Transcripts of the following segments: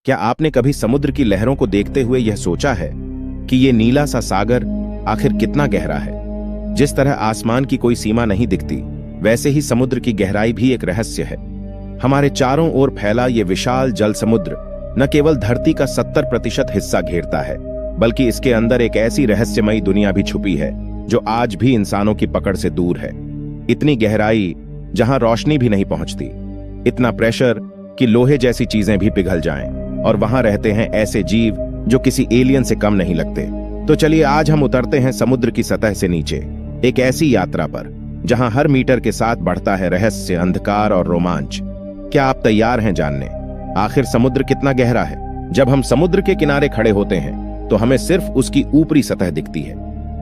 क्या आपने कभी समुद्र की लहरों को देखते हुए यह सोचा है कि ये नीला सा सागर आखिर कितना गहरा है? जिस तरह आसमान की कोई सीमा नहीं दिखती, वैसे ही समुद्र की गहराई भी एक रहस्य है। हमारे चारों ओर फैला ये विशाल जल समुद्र न केवल धरती का 70% हिस्सा घेरता है, बल्कि इसके अंदर एक ऐसी रहस्यमयी दुनिया भी छुपी है जो आज भी इंसानों की पकड़ से दूर है। इतनी गहराई जहां रोशनी भी नहीं पहुंचती, इतना प्रेशर कि लोहे जैसी चीजें भी पिघल जाएं, और वहां रहते हैं ऐसे जीव जो किसी एलियन से कम नहीं लगते। तो चलिए आज हम उतरते हैं समुद्र की सतह से नीचे, एक ऐसी यात्रा पर जहां हर मीटर के साथ बढ़ता है रहस्य, अंधकार और रोमांच। क्या आप तैयार हैं जानने आखिर समुद्र कितना गहरा है? जब हम समुद्र के किनारे खड़े होते हैं तो हमें सिर्फ उसकी ऊपरी सतह दिखती है।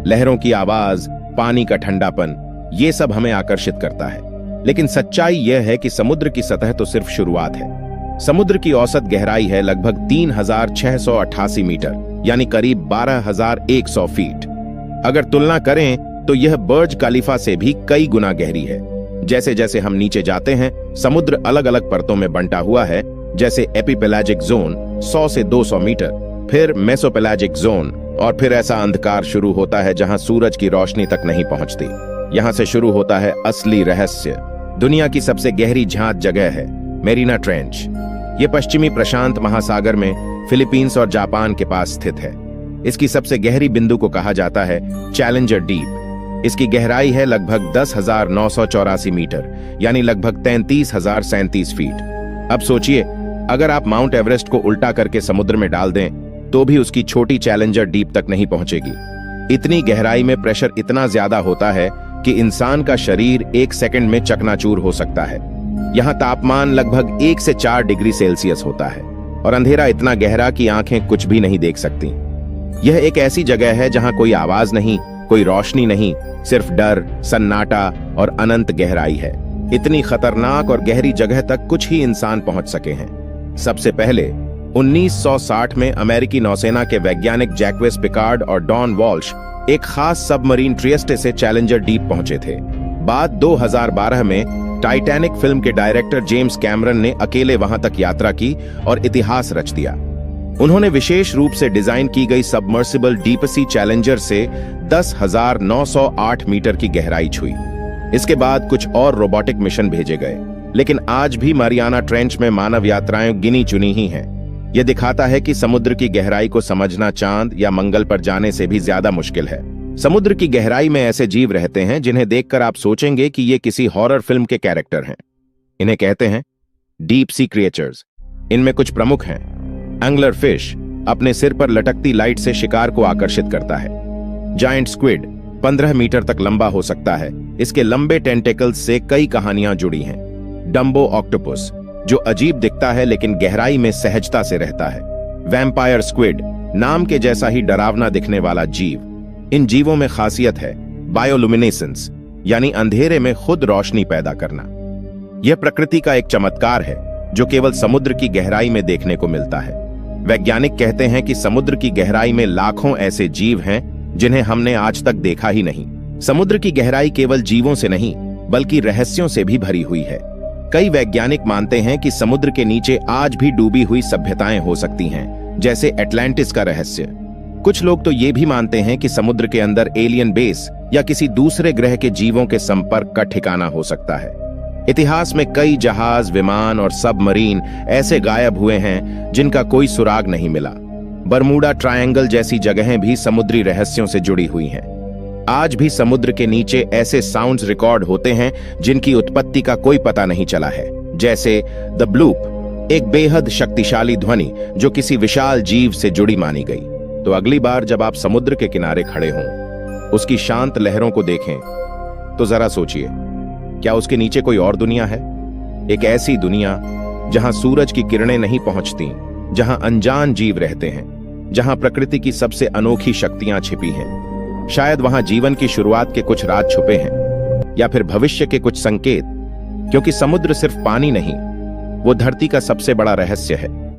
लहरों की आवाज, पानी का ठंडापन, ये सब हमें आकर्षित करता है। लेकिन सच्चाई यह है कि समुद्र की सतह तो सिर्फ शुरुआत है। समुद्र की औसत गहराई है लगभग 3688 मीटर, यानी करीब 12100 फीट। अगर तुलना करें तो यह बुर्ज खलीफा से भी कई गुना गहरी है। जैसे जैसे हम नीचे जाते हैं, समुद्र अलग अलग परतों में बंटा हुआ है, जैसे एपिपेलाजिक जोन 100 से 200 मीटर, फिर मेसोपेलाजिक जोन, और फिर ऐसा अंधकार शुरू होता है जहां सूरज की रोशनी तक नहीं पहुंचती। यहां से शुरू होता है असली रहस्य। दुनिया की सबसे गहरी झांक जगह है मेरिना ट्रेंच। यह पश्चिमी प्रशांत महासागर में फिलीपींस और जापान के पास स्थित है। इसकी सबसे गहरी बिंदु को कहा जाता है चैलेंजर डीप। इसकी गहराई है लगभग 10,984 मीटर, यानी लगभग 33,037 फीट। अब सोचिए, अगर आप माउंट एवरेस्ट को उल्टा करके समुद्र में डाल दें तो भी उसकी छोटी चैलेंजर डीप तक नहीं पहुंचेगी। इतनी गहराई में प्रेशर इतना ज्यादा होता है कि इंसान का शरीर 1 सेकंड में चकनाचूर हो सकता है। यहाँ तापमान लगभग 1 से 4 डिग्री सेल्सियस होता है, और अंधेरा इतना गहरा कि आंखें कुछ भी नहीं देख सकती। यह एक ऐसी जगह है जहां कोई आवाज नहीं, कोई रोशनी नहीं, सिर्फ डर, सन्नाटा और अनंत गहराई है। इतनी खतरनाक और गहरी जगह तक कुछ ही इंसान पहुंच सके हैं। सबसे पहले 1960 में अमेरिकी नौसेना के वैज्ञानिक जैक्वेस पिकार्ड और डॉन वॉल्श एक खास सबमरीन ट्रियस्टे से चैलेंजर डीप पहुंचे थे। बाद 2012 में टाइटैनिक फिल्म के डायरेक्टर जेम्स कैमरन ने अकेले वहां तक यात्रा की और इतिहास रच दिया। उन्होंने विशेष रूप से डिजाइन की गई सबमर्सिबल डीप सी चैलेंजर से 10,908 मीटर की गहराई छुई। इसके बाद कुछ और रोबोटिक मिशन भेजे गए, लेकिन आज भी मारियाना ट्रेंच में मानव यात्राएं गिनी चुनी ही हैं। यह दिखाता है कि समुद्र की गहराई को समझना चांद या मंगल पर जाने से भी ज्यादा मुश्किल है। समुद्र की गहराई में ऐसे जीव रहते हैं जिन्हें देखकर आप सोचेंगे कि ये किसी हॉरर फिल्म के कैरेक्टर हैं। इन्हें कहते हैं डीप सी क्रिएचर्स। इनमें कुछ प्रमुख हैं। एंगलर फिश अपने सिर पर लटकती लाइट से शिकार को आकर्षित करता है। जायंट स्क्विड 15 मीटर तक लंबा हो सकता है। इसके लंबे टेंटेकल्स से कई कहानियां जुड़ी हैं। डम्बो ऑक्टोपस जो अजीब दिखता है लेकिन गहराई में सहजता से रहता है। वैम्पायर स्क्विड नाम के जैसा ही डरावना दिखने वाला जीव। इन जीवों में खासियत है बायोलुमिनेसेंस, यानी अंधेरे में खुद रोशनी पैदा करना। यह प्रकृति का एक चमत्कार है जो केवल समुद्र की गहराई में देखने को मिलता है। वैज्ञानिक कहते हैं कि समुद्र की गहराई में लाखों ऐसे जीव हैं जिन्हें हमने आज तक देखा ही नहीं। समुद्र की गहराई केवल जीवों से नहीं बल्कि रहस्यों से भी भरी हुई है। कई वैज्ञानिक मानते हैं कि समुद्र के नीचे आज भी डूबी हुई सभ्यताएं हो सकती हैं, जैसे एटलांटिस का रहस्य। कुछ लोग तो ये भी मानते हैं कि समुद्र के अंदर एलियन बेस या किसी दूसरे ग्रह के जीवों के संपर्क का ठिकाना हो सकता है। इतिहास में कई जहाज, विमान और सबमरीन ऐसे गायब हुए हैं जिनका कोई सुराग नहीं मिला। बरमूडा ट्रायंगल जैसी जगहें भी समुद्री रहस्यों से जुड़ी हुई हैं। आज भी समुद्र के नीचे ऐसे साउंड्स रिकॉर्ड होते हैं जिनकी उत्पत्ति का कोई पता नहीं चला है, जैसे द ब्लूप, एक बेहद शक्तिशाली ध्वनि जो किसी विशाल जीव से जुड़ी मानी गई। तो अगली बार जब आप समुद्र के किनारे खड़े हों, उसकी शांत लहरों को देखें, तो जरा सोचिए, क्या उसके नीचे कोई और दुनिया है? एक ऐसी दुनिया जहां सूरज की किरणें नहीं पहुंचती, जहां अनजान जीव रहते हैं, जहां प्रकृति की सबसे अनोखी शक्तियां छिपी हैं। शायद वहां जीवन की शुरुआत के कुछ राज छुपे हैं, या फिर भविष्य के कुछ संकेत, क्योंकि समुद्र सिर्फ पानी नहीं, वो धरती का सबसे बड़ा रहस्य है।